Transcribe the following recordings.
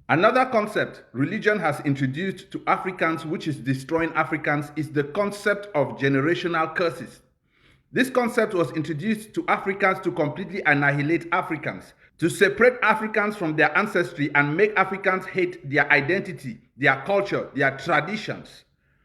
Another concept religion has introduced to Africans, which is destroying Africans, is the concept of generational curses. This concept was introduced to Africans to completely annihilate Africans, to separate Africans from their ancestry and make Africans hate their identity, their culture, their traditions.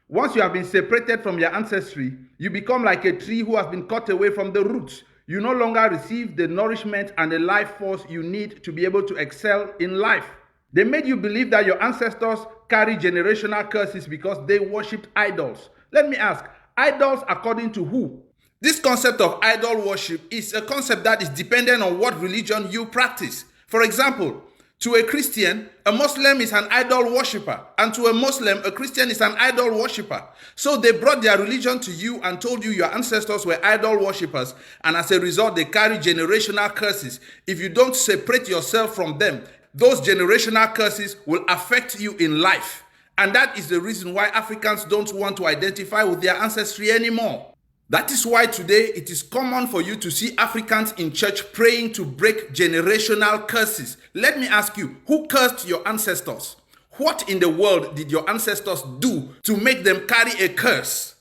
Once you have been separated from your ancestry, you become like a tree who has been cut away from the roots. You no longer receive the nourishment and the life force you need to be able to excel in life. They made you believe that your ancestors carry generational curses because they worshipped idols. Let me ask, idols according to who? This concept of idol worship is a concept that is dependent on what religion you practice. For example, to a Christian, a Muslim is an idol worshiper, and to a Muslim, a Christian is an idol worshiper. So they brought their religion to you and told you your ancestors were idol worshippers, and as a result, they carry generational curses. If you don't separate yourself from them, those generational curses will affect you in life. And that is the reason why Africans don't want to identify with their ancestry anymore. That is why today it is common for you to see Africans in church praying to break generational curses. Let me ask you, who cursed your ancestors? What in the world did your ancestors do to make them carry a curse?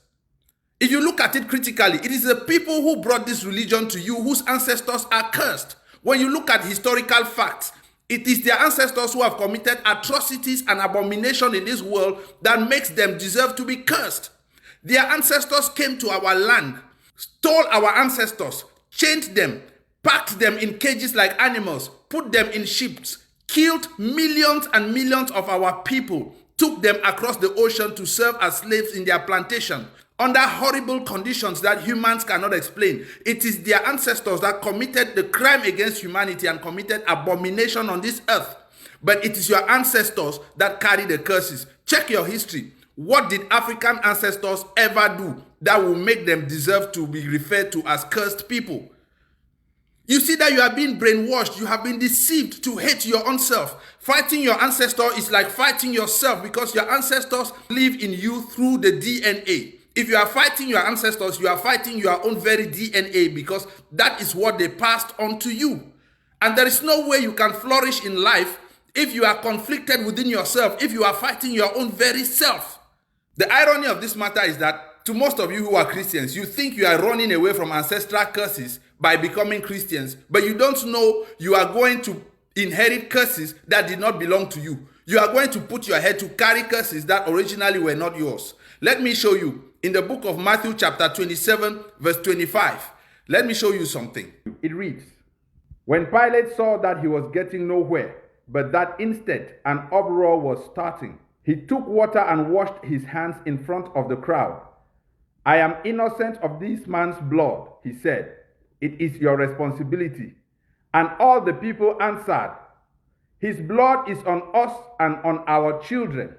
If you look at it critically, it is the people who brought this religion to you whose ancestors are cursed. When you look at historical facts, it is their ancestors who have committed atrocities and abomination in this world that makes them deserve to be cursed. Their ancestors came to our land, stole our ancestors, chained them, packed them in cages like animals, put them in ships, killed millions and millions of our people, took them across the ocean to serve as slaves in their plantation, under horrible conditions that humans cannot explain. It is their ancestors that committed the crime against humanity and committed abomination on this earth. But it is your ancestors that carry the curses. Check your history. What did African ancestors ever do that will make them deserve to be referred to as cursed people? You see that you are being brainwashed. You have been deceived to hate your own self. Fighting your ancestor is like fighting yourself because your ancestors live in you through the DNA. If you are fighting your ancestors, you are fighting your own very DNA because that is what they passed on to you. And there is no way you can flourish in life if you are conflicted within yourself, if you are fighting your own very self. The irony of this matter is that to most of you who are Christians, you think you are running away from ancestral curses by becoming Christians, but you don't know you are going to inherit curses that did not belong to you. You are going to put your head to carry curses that originally were not yours. Let me show you in the book of Matthew chapter 27 verse 25. Let me show you something. It reads, "When Pilate saw that he was getting nowhere, but that instead an uproar was starting, he took water and washed his hands in front of the crowd. 'I am innocent of this man's blood,' he said. 'It is your responsibility.' And all the people answered, 'His blood is on us and on our children.'"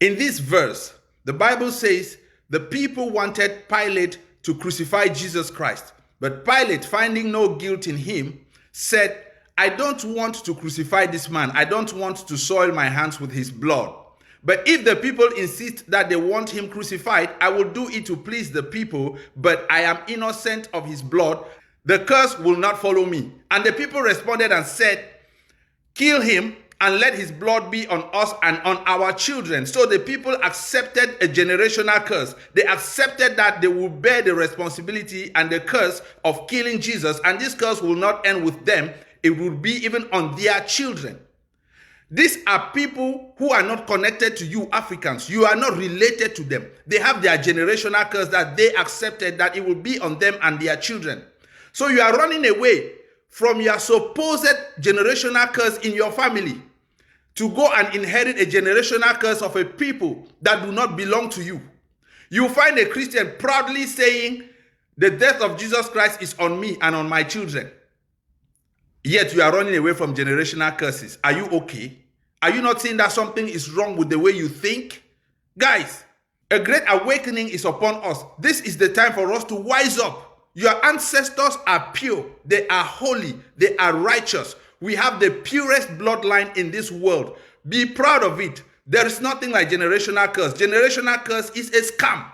In this verse, the Bible says the people wanted Pilate to crucify Jesus Christ. But Pilate, finding no guilt in him, said, "I don't want to crucify this man. I don't want to soil my hands with his blood. But if the people insist that they want him crucified, I will do it to please the people, but I am innocent of his blood. The curse will not follow me." And the people responded and said, "Kill him and let his blood be on us and on our children." So the people accepted a generational curse. They accepted that they will bear the responsibility and the curse of killing Jesus, and this curse will not end with them. It will be even on their children. These are people who are not connected to you, Africans. You are not related to them. They have their generational curse that they accepted that it will be on them and their children. So you are running away from your supposed generational curse in your family to go and inherit a generational curse of a people that do not belong to you. You find a Christian proudly saying, "The death of Jesus Christ is on me and on my children." Yet you are running away from generational curses. Are you okay? Are you not seeing that something is wrong with the way you think? Guys, a great awakening is upon us. This is the time for us to wise up. Your ancestors are pure. They are holy. They are righteous. We have the purest bloodline in this world. Be proud of it. There is nothing like generational curse. Generational curse is a scam.